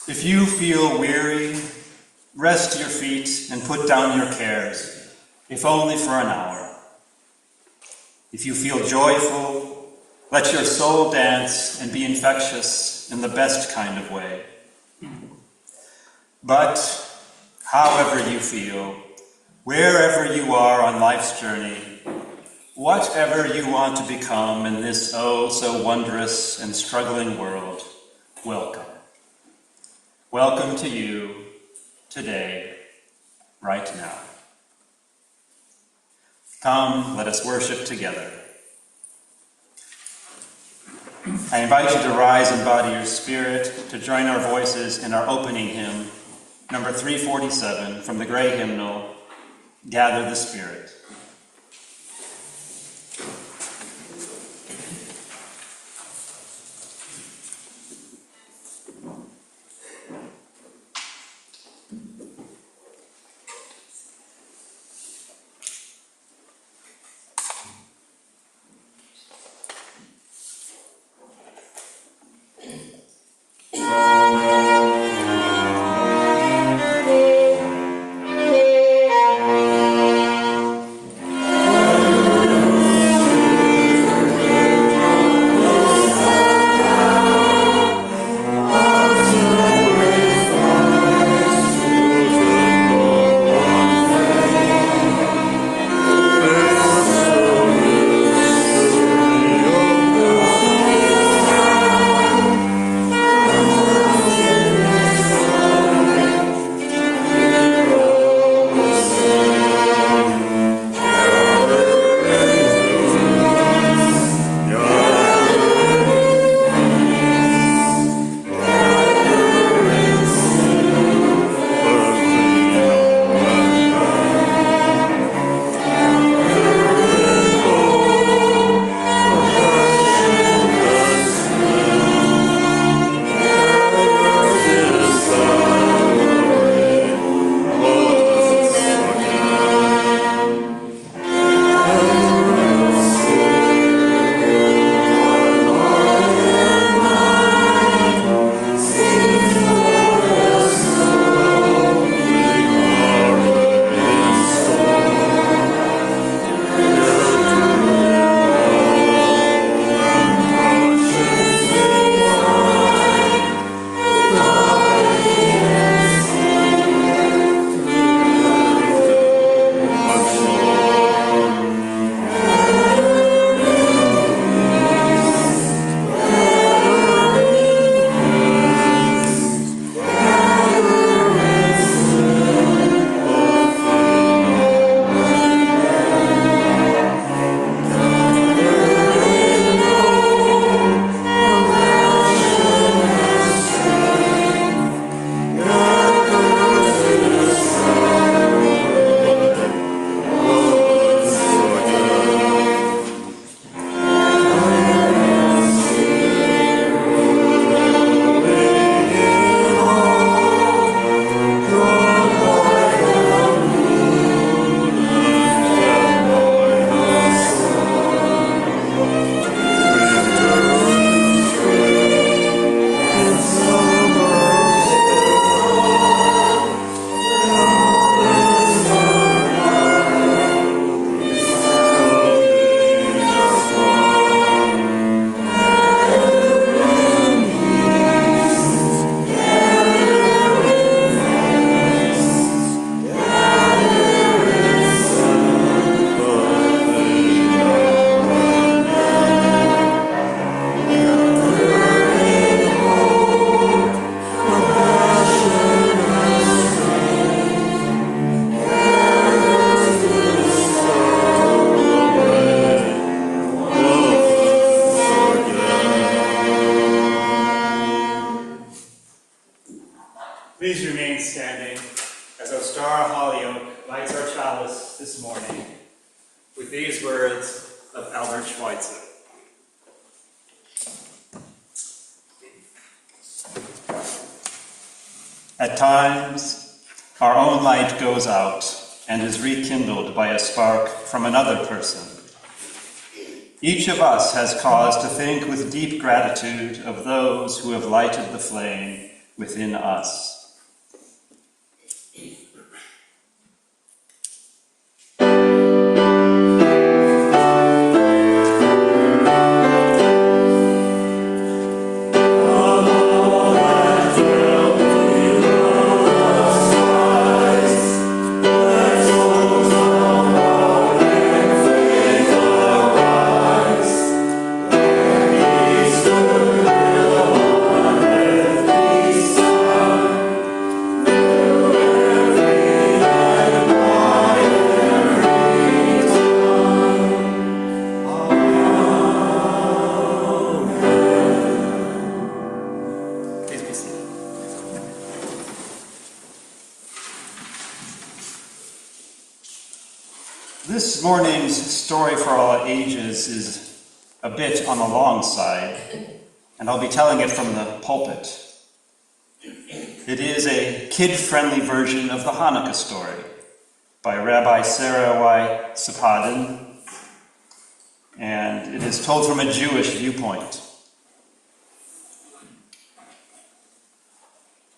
If you feel weary, rest your feet and put down your cares, if only for an hour. If you feel joyful, let your soul dance and be infectious in the best kind of way. But however you feel, wherever you are on life's journey, whatever you want to become in this oh so wondrous and struggling world, welcome. Welcome to you today, right now. Come, let us worship together. I invite you to rise and body your spirit to join our voices in our opening hymn, number 347, from the Gray hymnal, Gather the Spirit. Please remain standing as our star Hollyoak lights our chalice this morning with these words of Albert Schweitzer. At times, our own light goes out and is rekindled by a spark from another person. Each of us has cause to think with deep gratitude of those who have lighted the flame within us. This morning's story for all ages is a bit on the long side, and I'll be telling it from the pulpit. It is a kid-friendly version of the Hanukkah story by Rabbi Sarah Y. Sapadin, and it is told from a Jewish viewpoint.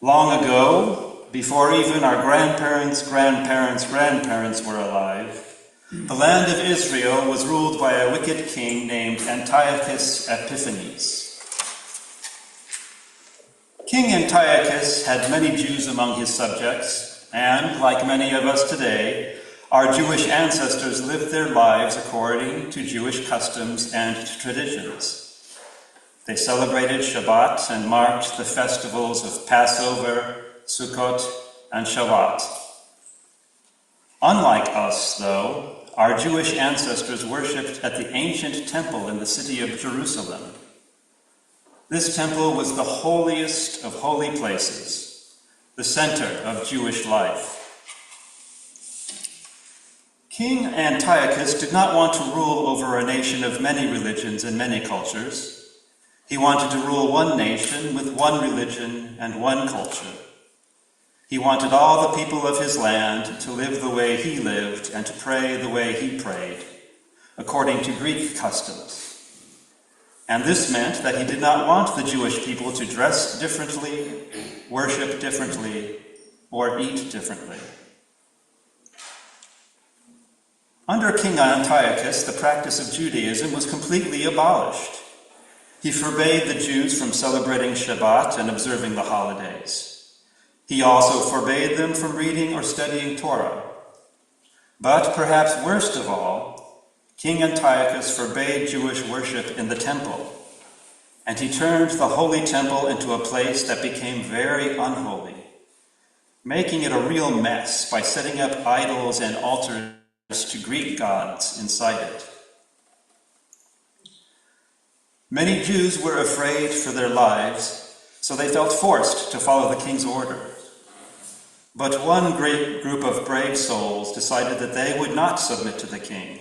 Long ago, before even our grandparents' grandparents were alive, the land of Israel was ruled by a wicked king named Antiochus Epiphanes. King Antiochus had many Jews among his subjects, and, like many of us today, our Jewish ancestors lived their lives according to Jewish customs and traditions. They celebrated Shabbat and marked the festivals of Passover, Sukkot, and Shavuot. Unlike us, though, our Jewish ancestors worshipped at the ancient temple in the city of Jerusalem. This temple was the holiest of holy places, the center of Jewish life. King Antiochus did not want to rule over a nation of many religions and many cultures. He wanted to rule one nation with one religion and one culture. He wanted all the people of his land to live the way he lived and to pray the way he prayed, according to Greek customs. And this meant that he did not want the Jewish people to dress differently, worship differently, or eat differently. Under King Antiochus, the practice of Judaism was completely abolished. He forbade the Jews from celebrating Shabbat and observing the holidays. He also forbade them from reading or studying Torah. But perhaps worst of all, King Antiochus forbade Jewish worship in the temple, and he turned the holy temple into a place that became very unholy, making it a real mess by setting up idols and altars to Greek gods inside it. Many Jews were afraid for their lives, so they felt forced to follow the king's order. But one great group of brave souls decided that they would not submit to the king.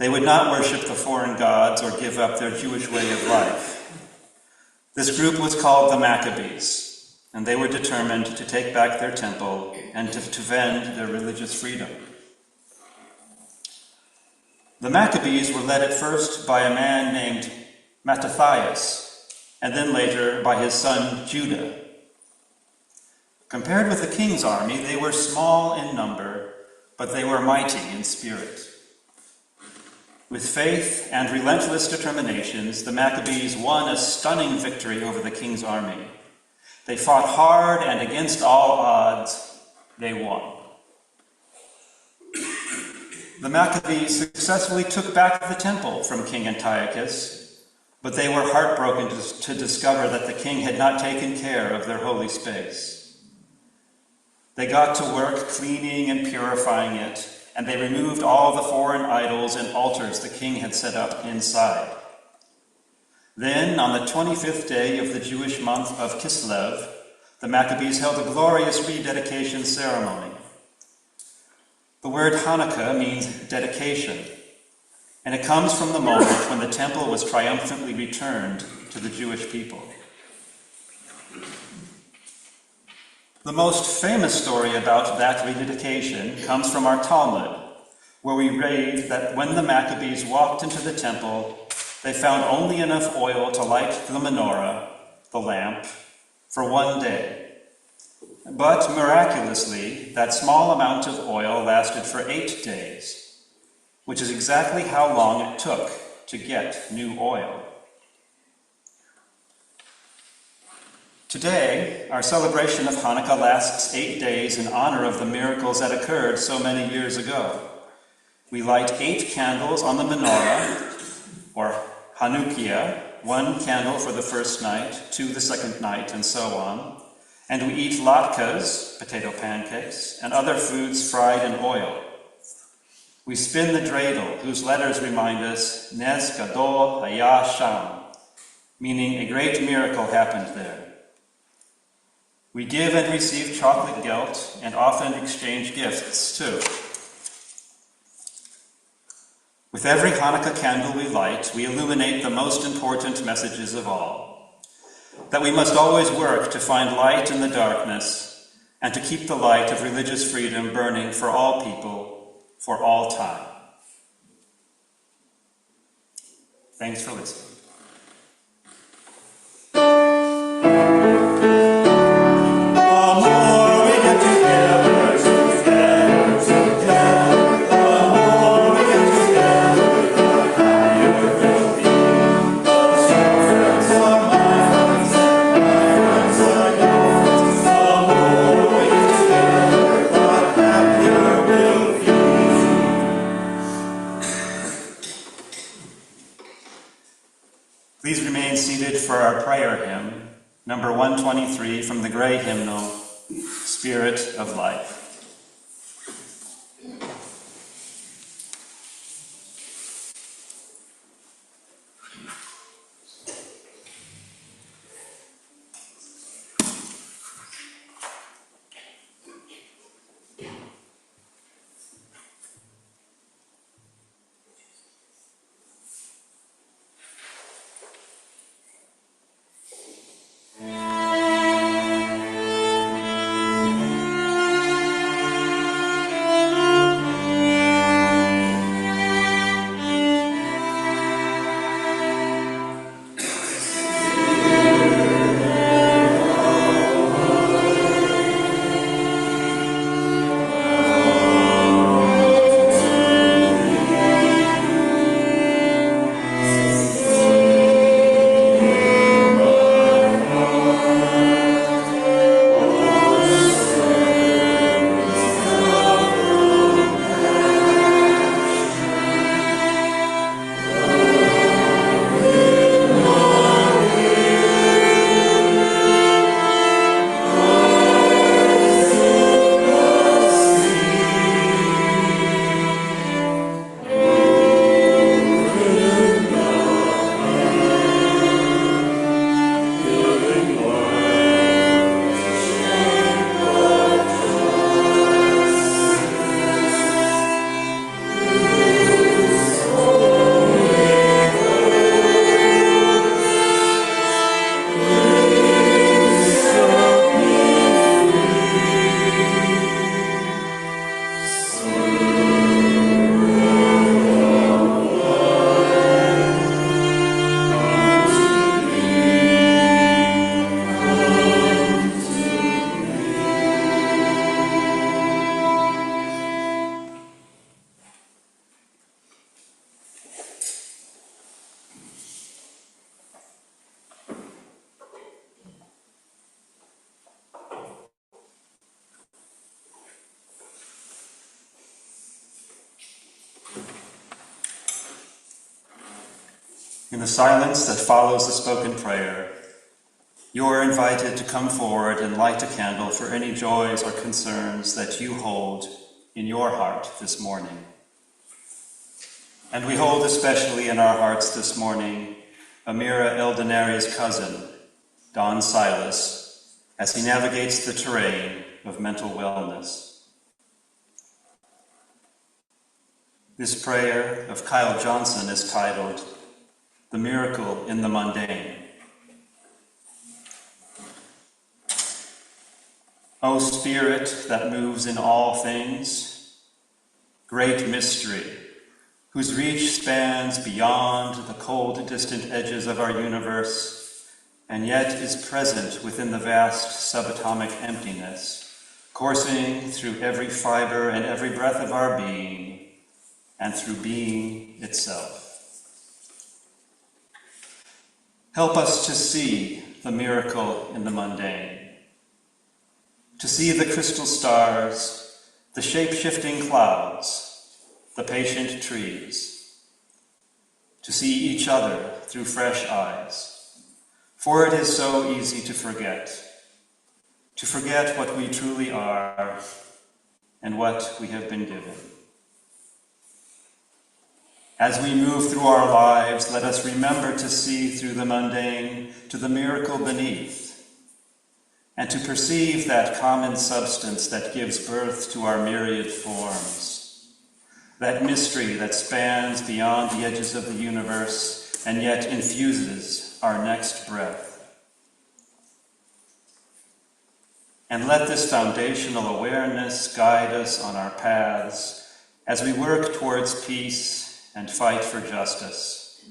They would not worship the foreign gods or give up their Jewish way of life. This group was called the Maccabees, and they were determined to take back their temple and to defend their religious freedom. The Maccabees were led at first by a man named Mattathias, and then later by his son Judah. Compared with the king's army, they were small in number, but they were mighty in spirit. With faith and relentless determinations, the Maccabees won a stunning victory over the king's army. They fought hard, and against all odds, they won. The Maccabees successfully took back the temple from King Antiochus, but they were heartbroken to discover that the king had not taken care of their holy space. They got to work cleaning and purifying it, and they removed all the foreign idols and altars the king had set up inside. Then, on the 25th day of the Jewish month of Kislev, the Maccabees held a glorious rededication ceremony. The word Hanukkah means dedication, and it comes from the moment when the temple was triumphantly returned to the Jewish people. The most famous story about that rededication comes from our Talmud, where we read that when the Maccabees walked into the temple, they found only enough oil to light the menorah, the lamp, for one day. But miraculously, that small amount of oil lasted for 8 days, which is exactly how long it took to get new oil. Today, our celebration of Hanukkah lasts 8 days in honor of the miracles that occurred so many years ago. We light 8 candles on the menorah, or Hanukkah, 1 candle for the first night, 2 the second night, and so on. And we eat latkes, potato pancakes, and other foods fried in oil. We spin the dreidel, whose letters remind us, Nes Gadol Haya Sham, meaning a great miracle happened there. We give and receive chocolate gelt and often exchange gifts too. With every Hanukkah candle we light, we illuminate the most important messages of all. That we must always work to find light in the darkness and to keep the light of religious freedom burning for all people, for all time. Thanks for listening. Please remain seated for our prayer hymn, number 123 from the Gray hymnal, Spirit of Life. In the silence that follows the spoken prayer, you are invited to come forward and light a candle for any joys or concerns that you hold in your heart this morning. And we hold especially in our hearts this morning Amira Eldenari's cousin, Don Silas, as he navigates the terrain of mental wellness. This prayer of Kyle Johnson is titled, The Miracle in the Mundane. O Spirit that moves in all things, great mystery, whose reach spans beyond the cold, distant edges of our universe and yet is present within the vast subatomic emptiness, coursing through every fiber and every breath of our being, and through being itself. Help us to see the miracle in the mundane, to see the crystal stars, the shape-shifting clouds, the patient trees, to see each other through fresh eyes, for it is so easy to forget what we truly are and what we have been given. As we move through our lives, let us remember to see through the mundane to the miracle beneath, and to perceive that common substance that gives birth to our myriad forms, that mystery that spans beyond the edges of the universe and yet infuses our next breath. And let this foundational awareness guide us on our paths as we work towards peace and fight for justice,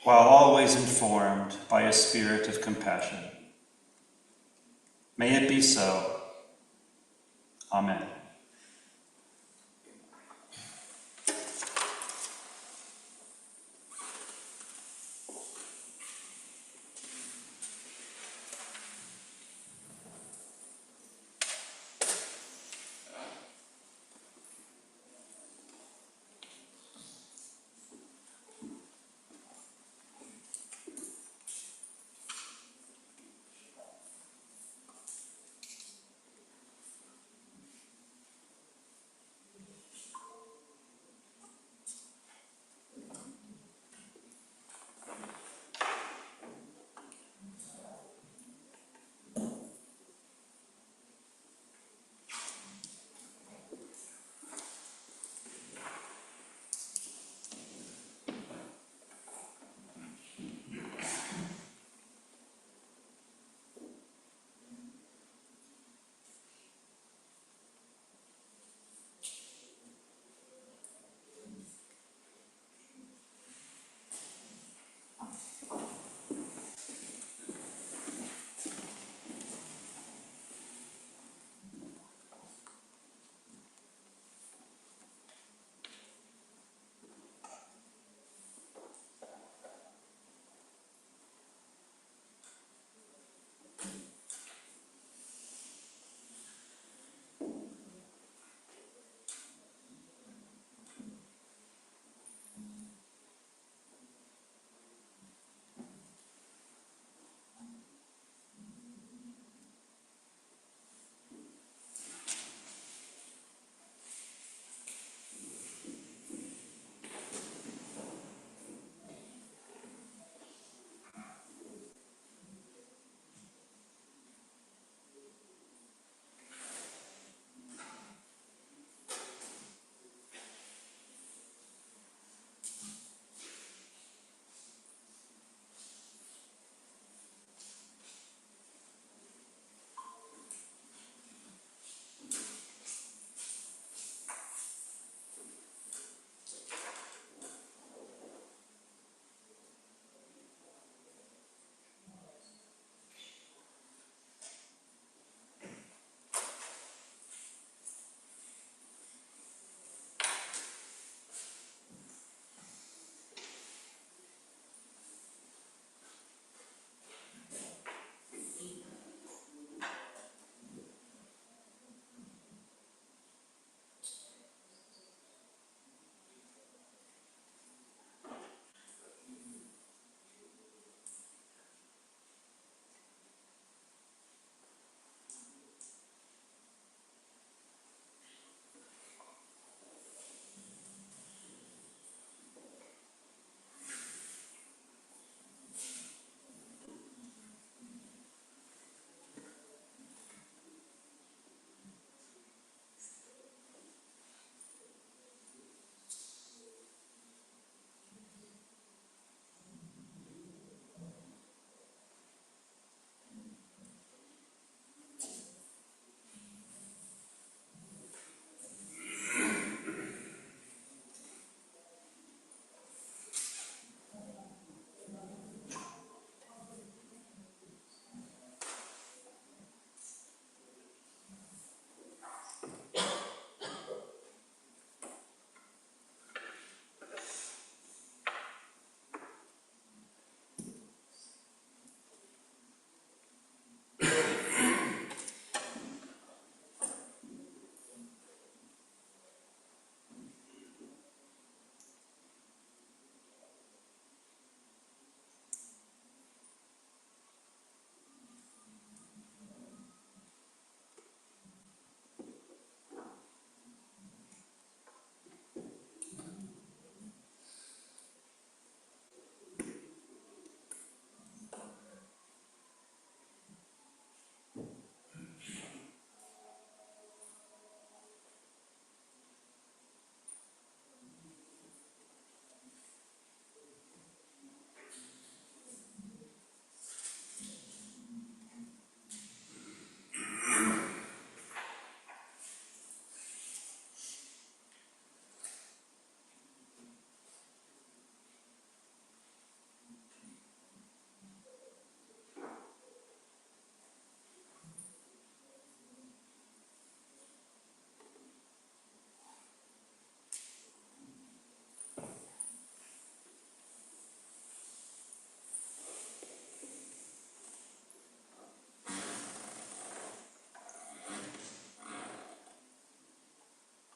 while always informed by a spirit of compassion. May it be so. Amen.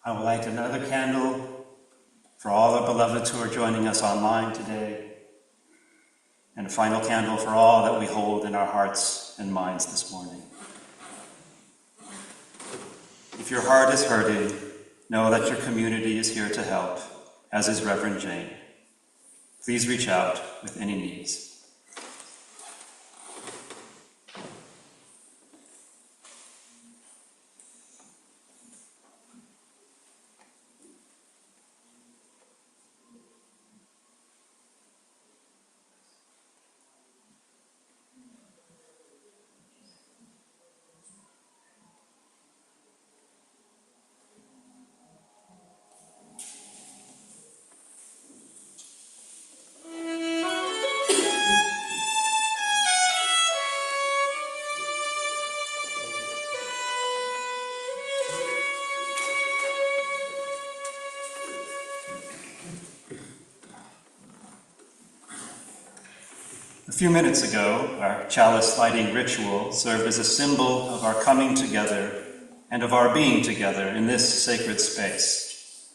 I will light another candle for all our beloveds who are joining us online today, and a final candle for all that we hold in our hearts and minds this morning. If your heart is hurting, know that your community is here to help, as is Reverend Jane. Please reach out with any needs. A few minutes ago, our chalice lighting ritual served as a symbol of our coming together and of our being together in this sacred space.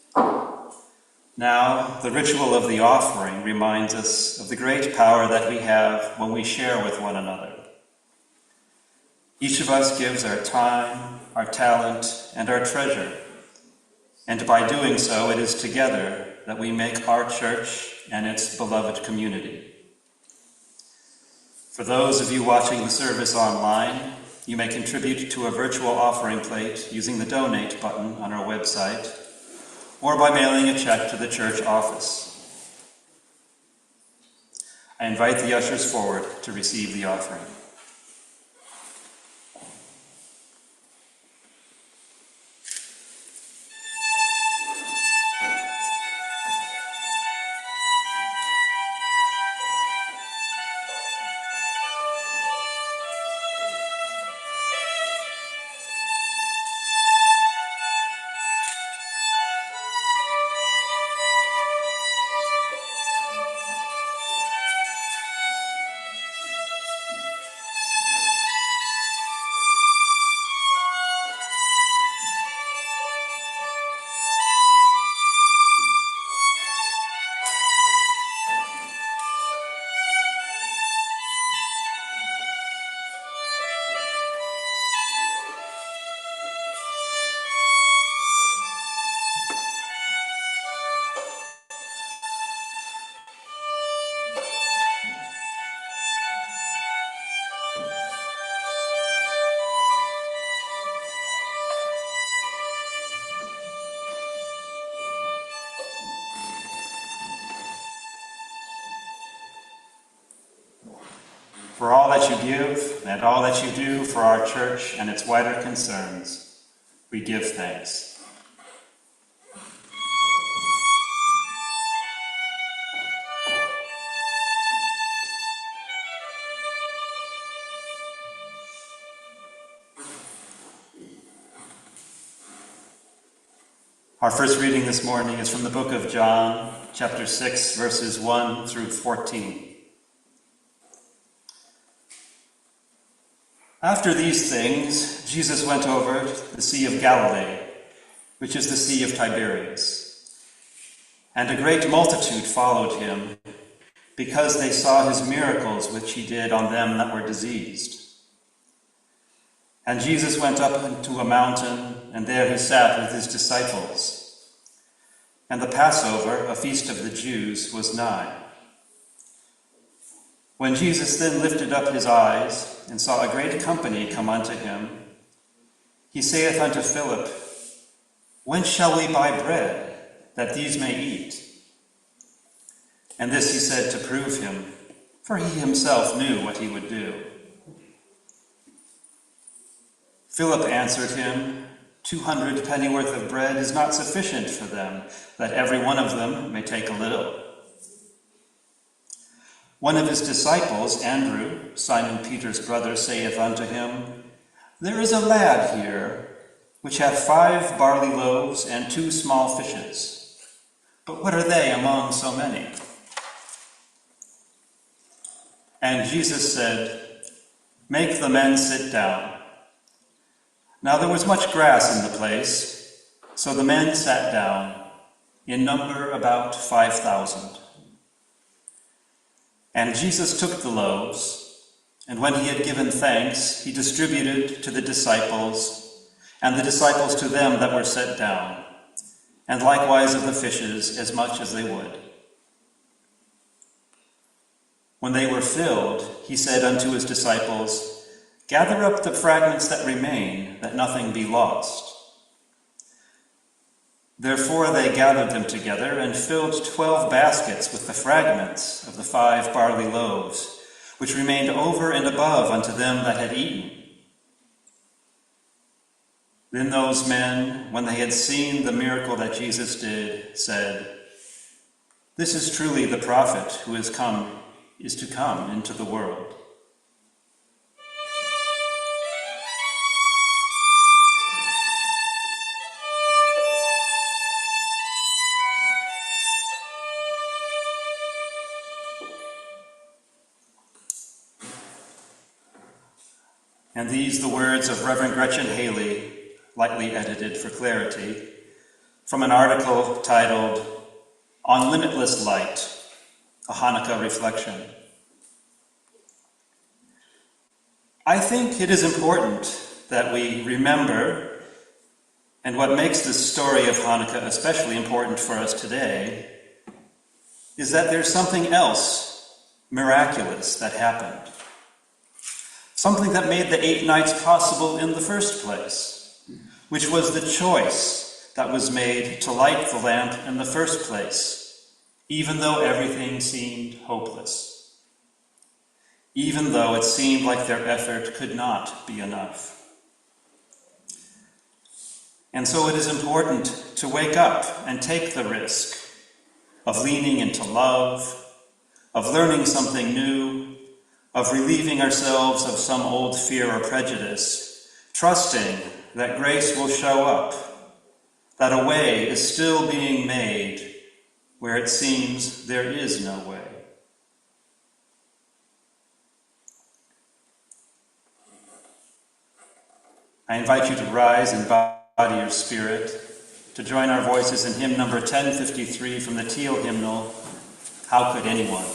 Now, the ritual of the offering reminds us of the great power that we have when we share with one another. Each of us gives our time, our talent, and our treasure, and by doing so, it is together that we make our church and its beloved community. For those of you watching the service online, you may contribute to a virtual offering plate using the donate button on our website, or by mailing a check to the church office. I invite the ushers forward to receive the offering. For all that you give and all that you do for our church and its wider concerns, we give thanks. Our first reading this morning is from the book of John, chapter 6, verses 1 through 14. After these things, Jesus went over the Sea of Galilee, which is the Sea of Tiberias. And a great multitude followed him, because they saw his miracles which he did on them that were diseased. And Jesus went up into a mountain, and there he sat with his disciples. And the Passover, a feast of the Jews, was nigh. When Jesus then lifted up his eyes, and saw a great company come unto him, he saith unto Philip, Whence shall we buy bread, that these may eat? And this he said to prove him, for he himself knew what he would do. Philip answered him, 200 pennyworth of bread is not sufficient for them, that every one of them may take a little. One of his disciples, Andrew, Simon Peter's brother, saith unto him, There is a lad here, which hath 5 barley loaves and 2 small fishes. But what are they among so many? And Jesus said, Make the men sit down. Now there was much grass in the place, So the men sat down, in number about 5,000. And Jesus took the loaves, and when he had given thanks, he distributed to the disciples, and the disciples to them that were set down, and likewise of the fishes as much as they would. When they were filled, he said unto his disciples, Gather up the fragments that remain, that nothing be lost. Therefore they gathered them together and filled 12 baskets with the fragments of the 5 barley loaves, which remained over and above unto them that had eaten. Then those men, when they had seen the miracle that Jesus did, said, This is truly the prophet who is to come into the world. And these the words of Reverend Gretchen Haley, lightly edited for clarity, from an article titled On Limitless Light, a Hanukkah Reflection. I think it is important that we remember, and what makes this story of Hanukkah especially important for us today, is that there's something else miraculous that happened. Something that made the 8 nights possible in the first place, which was the choice that was made to light the lamp in the first place, even though everything seemed hopeless, even though it seemed like their effort could not be enough. And so it is important to wake up and take the risk of leaning into love, of learning something new, of relieving ourselves of some old fear or prejudice, trusting that grace will show up, that a way is still being made where it seems there is no way. I invite you to rise in body or spirit, to join our voices in hymn number 1053 from the Teal hymnal, How Could Anyone?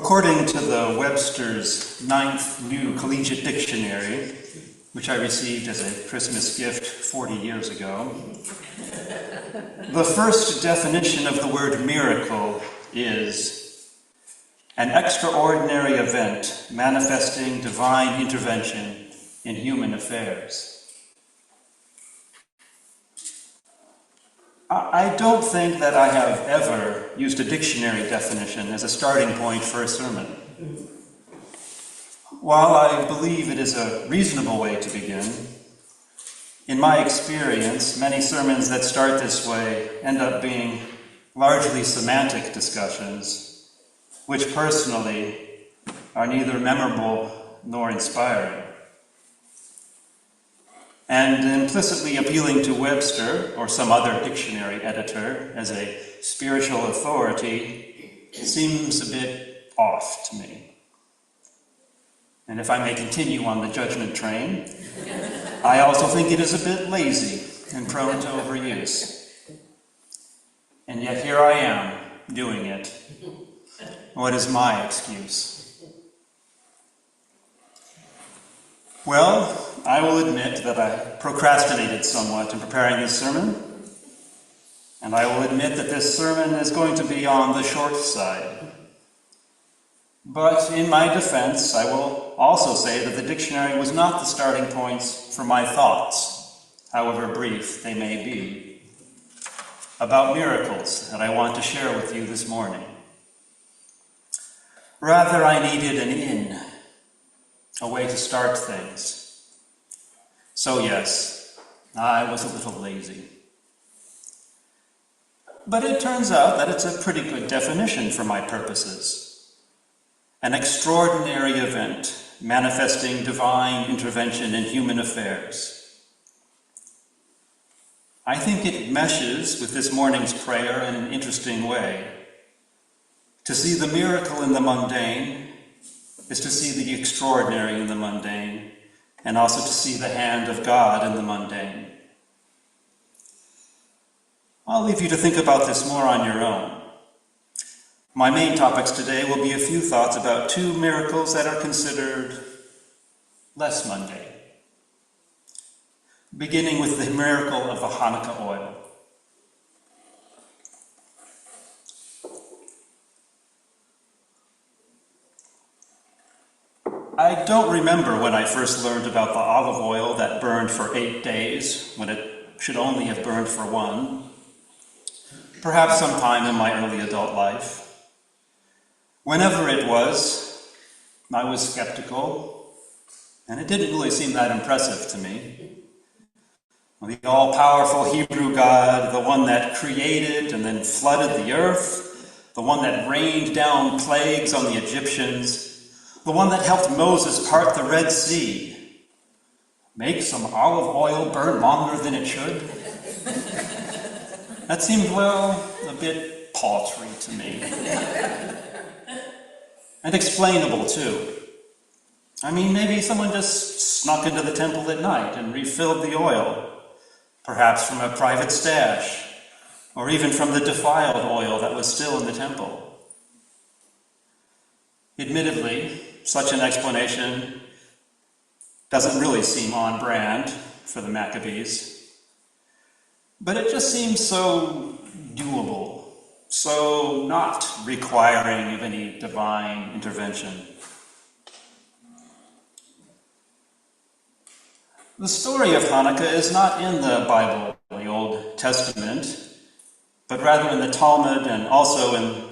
According to the Webster's 9th New Collegiate Dictionary, which I received as a Christmas gift 40 years ago, the first definition of the word miracle is an extraordinary event manifesting divine intervention in human affairs. I don't think that I have ever used a dictionary definition as a starting point for a sermon. While I believe it is a reasonable way to begin, in my experience, many sermons that start this way end up being largely semantic discussions, which personally are neither memorable nor inspiring. And implicitly appealing to Webster or some other dictionary editor as a spiritual authority seems a bit off to me. And if I may continue on the judgment train, I also think it is a bit lazy and prone to overuse. And yet here I am doing it. What is my excuse? Well, I will admit that I procrastinated somewhat in preparing this sermon, and I will admit that this sermon is going to be on the short side. But in my defense, I will also say that the dictionary was not the starting points for my thoughts, however brief they may be, about miracles that I want to share with you this morning. Rather, I needed an in, a way to start things. So yes, I was a little lazy. But it turns out that it's a pretty good definition for my purposes. An extraordinary event manifesting divine intervention in human affairs. I think it meshes with this morning's prayer in an interesting way. To see the miracle in the mundane is to see the extraordinary in the mundane, and also to see the hand of God in the mundane. I'll leave you to think about this more on your own. My main topics today will be a few thoughts about two miracles that are considered less mundane, beginning with the miracle of the Hanukkah oil. I don't remember when I first learned about the olive oil that burned for 8 days, when it should only have burned for 1. Perhaps sometime in my early adult life. Whenever it was, I was skeptical, and it didn't really seem that impressive to me. The all-powerful Hebrew God, the one that created and then flooded the earth, the one that rained down plagues on the Egyptians, the one that helped Moses part the Red Sea, make some olive oil burn longer than it should? That seemed, well, a bit paltry to me. And explainable, too. I mean, maybe someone just snuck into the temple at night and refilled the oil, perhaps from a private stash, or even from the defiled oil that was still in the temple. Admittedly, such an explanation doesn't really seem on brand for the Maccabees, but it just seems so doable, so not requiring of any divine intervention. The story of Hanukkah is not in the Bible, the Old Testament, but rather in the Talmud and also in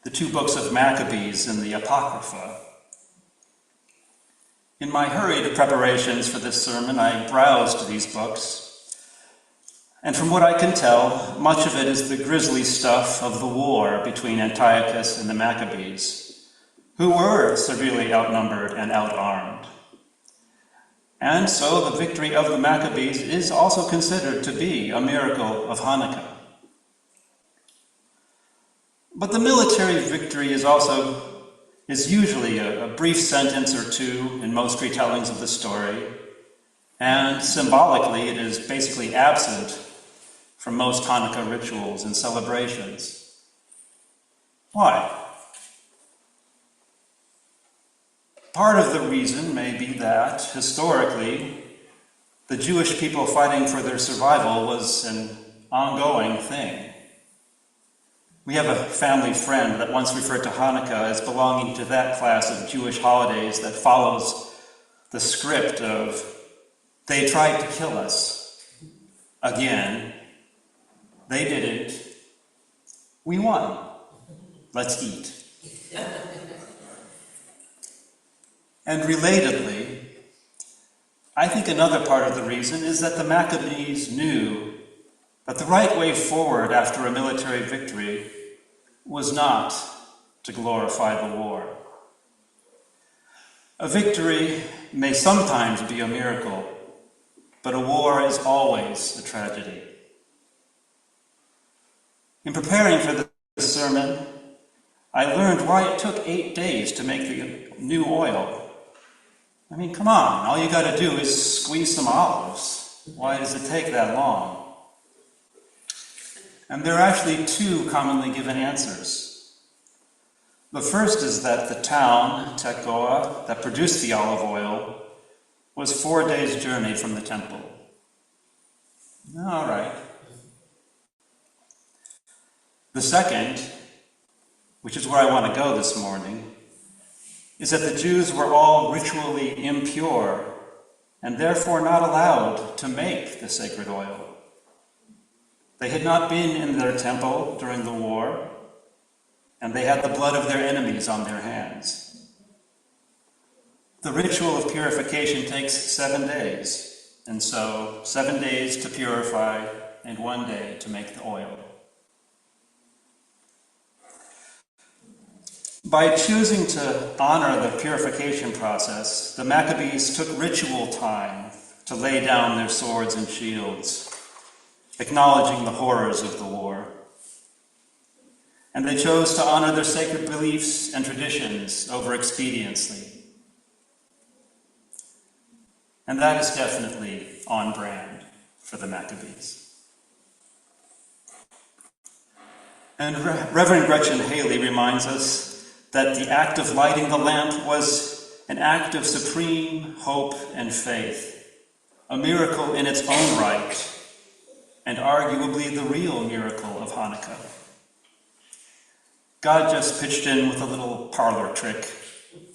the 2 books of Maccabees in the Apocrypha. In my hurried preparations for this sermon, I browsed these books, and from what I can tell, much of it is the grisly stuff of the war between Antiochus and the Maccabees, who were severely outnumbered and outarmed. And so the victory of the Maccabees is also considered to be a miracle of Hanukkah. But the military victory is usually a brief sentence or two in most retellings of the story, and symbolically it is basically absent from most Hanukkah rituals and celebrations. Why? Part of the reason may be that, historically, the Jewish people fighting for their survival was an ongoing thing. We have a family friend that once referred to Hanukkah as belonging to that class of Jewish holidays that follows the script of, they tried to kill us. Again, they didn't. We won. Let's eat. And relatedly, I think another part of the reason is that the Maccabees knew that the right way forward after a military victory was not to glorify the war. A victory may sometimes be a miracle, but a war is always a tragedy. In preparing for this sermon, I learned why it took 8 days to make the new oil. I mean, come on, all you got to do is squeeze some olives. Why does it take that long? And there are actually 2 commonly given answers. The first is that the town, Tekoa, that produced the olive oil, was 4 days' journey from the temple. All right. The second, which is where I want to go this morning, is that the Jews were all ritually impure and therefore not allowed to make the sacred oil. They had not been in their temple during the war, and they had the blood of their enemies on their hands. The ritual of purification takes 7 days, and so 7 days to purify and 1 day to make the oil. By choosing to honor the purification process, the Maccabees took ritual time to lay down their swords and shields, acknowledging the horrors of the war. And they chose to honor their sacred beliefs and traditions over expediency. And that is definitely on brand for the Maccabees. And Reverend Gretchen Haley reminds us that the act of lighting the lamp was an act of supreme hope and faith, a miracle in its own right, and arguably the real miracle of Hanukkah. God just pitched in with a little parlor trick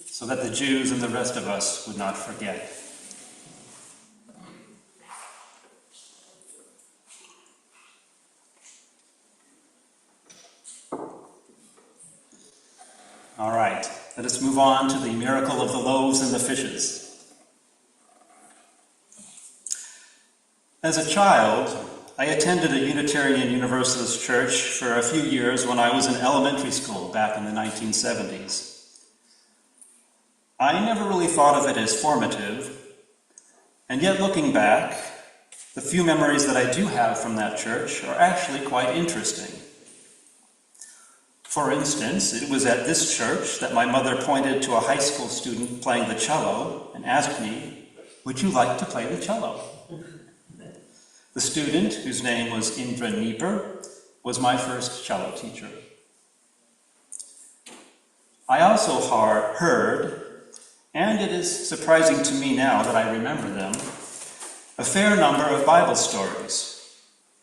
so that the Jews and the rest of us would not forget. All right, let us move on to the miracle of the loaves and the fishes. As a child, I attended a Unitarian Universalist church for a few years when I was in elementary school back in the 1970s. I never really thought of it as formative, and yet looking back, the few memories that I do have from that church are actually quite interesting. For instance, it was at this church that my mother pointed to a high school student playing the cello and asked me, "Would you like to play the cello?" The student, whose name was Indra Nieper, was my first cello teacher. I also heard, and it is surprising to me now that I remember them, a fair number of Bible stories,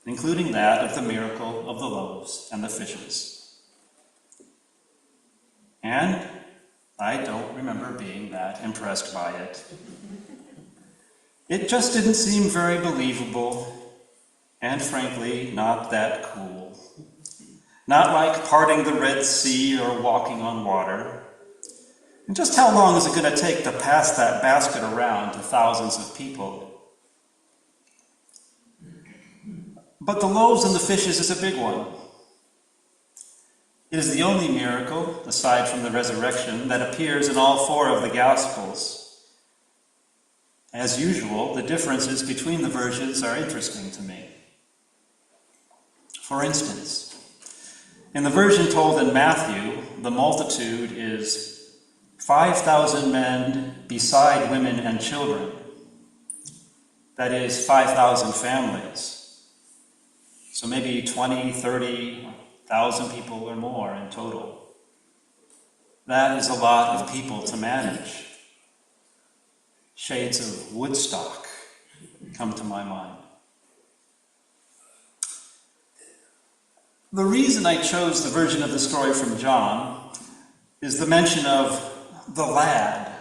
including that of the miracle of the loaves and the fishes. And I don't remember being that impressed by it. It just didn't seem very believable, and frankly, not that cool. Not like parting the Red Sea or walking on water. And just how long is it going to take to pass that basket around to thousands of people? But the loaves and the fishes is a big one. It is the only miracle, aside from the resurrection, that appears in all 4 of the Gospels. As usual, the differences between the versions are interesting to me. For instance, in the version told in Matthew, the multitude is 5,000 men beside women and children. That is 5,000 families. So maybe 20, 30,000 people or more in total. That is a lot of people to manage. shades of Woodstock come to my mind. The reason I chose the version of the story from John is the mention of the lad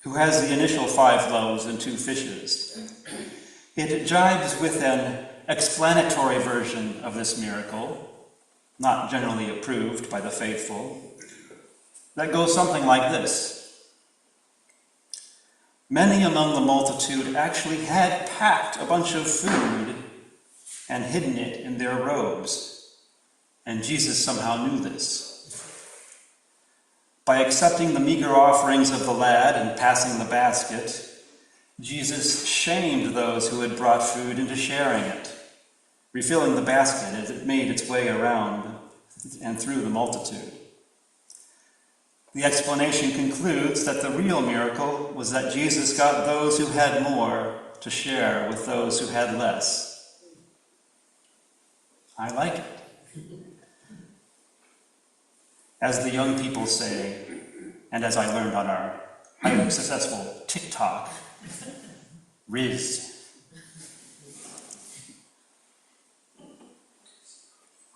who has the initial 5 loaves and 2 fishes. It jives with an explanatory version of this miracle, not generally approved by the faithful, that goes something like this. Many among the multitude actually had packed a bunch of food and hidden it in their robes. And Jesus somehow knew this. By accepting the meager offerings of the lad and passing the basket, Jesus shamed those who had brought food into sharing it, refilling the basket as it made its way around and through the multitude. The explanation concludes that the real miracle was that Jesus got those who had more to share with those who had less. I like it. As the young people say, and as I learned on our highly successful TikTok, Riz.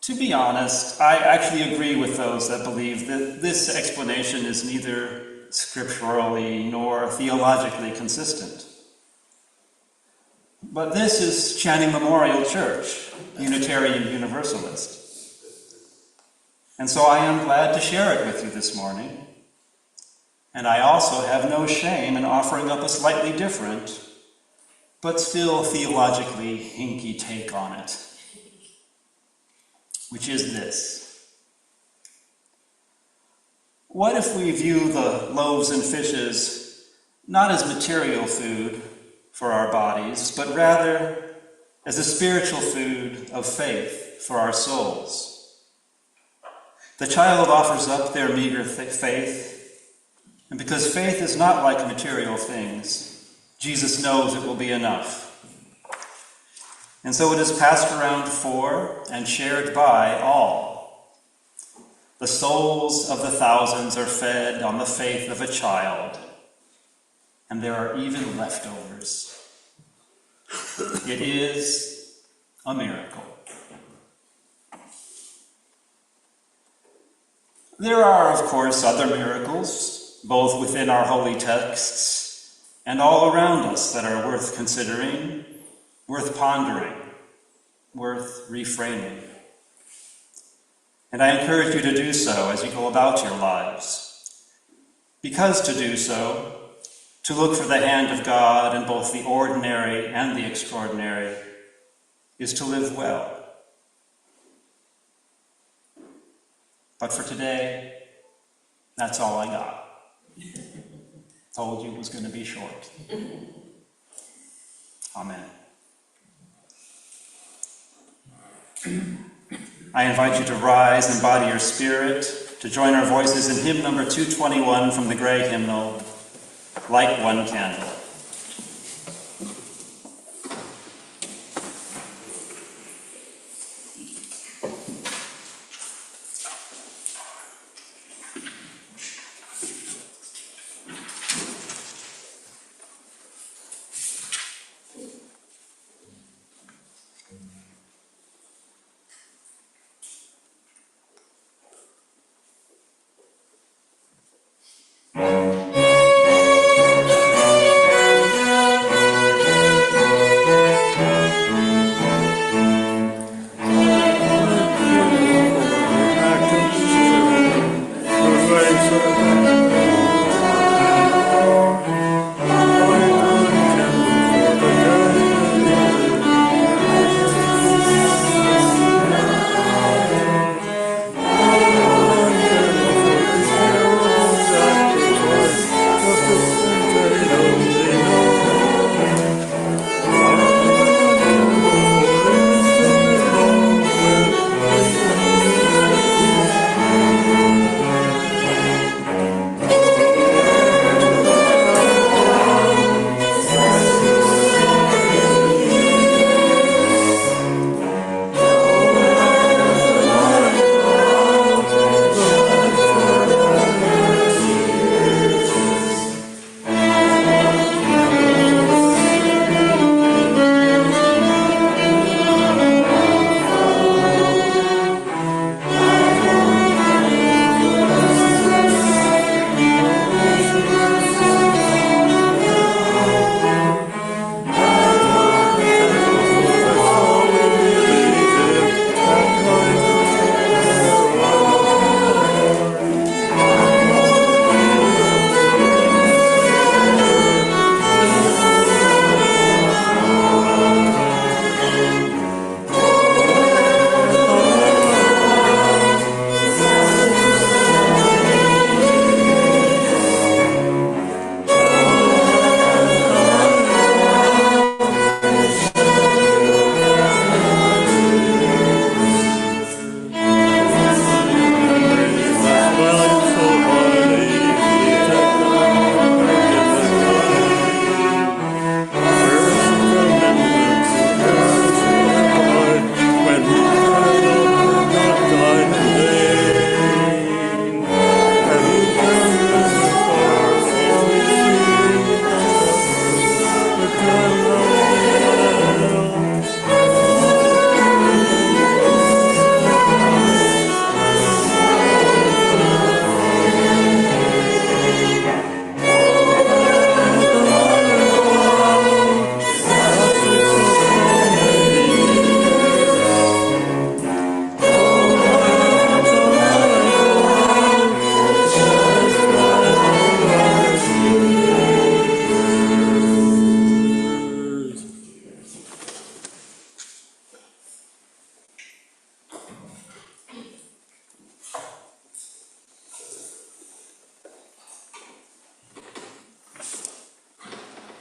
To be honest, I actually agree with those that believe that this explanation is neither scripturally nor theologically consistent. But this is Channing Memorial Church, Unitarian Universalist. And so I am glad to share it with you this morning. And I also have no shame in offering up a slightly different, but still theologically hinky take on it, which is this. What if we view the loaves and fishes not as material food for our bodies, but rather as a spiritual food of faith for our souls? The child offers up their meager faith, and because faith is not like material things, Jesus knows it will be enough. And so it is passed around for and shared by all. The souls of the thousands are fed on the faith of a child, and there are even leftovers. It is a miracle. There are, of course, other miracles, both within our holy texts and all around us, that are worth considering, worth pondering, worth reframing. And I encourage you to do so as you go about your lives. Because to do so, to look for the hand of God in both the ordinary and the extraordinary, is to live well. But for today, that's all I got. Told you it was going to be short. Amen. I invite you to rise and body your spirit, to join our voices in hymn number 221 from the Gray hymnal, Light One Candle.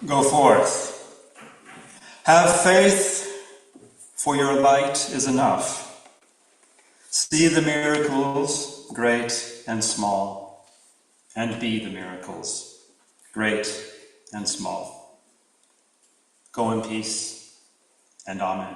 Go forth. Have faith, for your light is enough. See the miracles, great and small, and be the miracles, great and small. Go in peace, and Amen.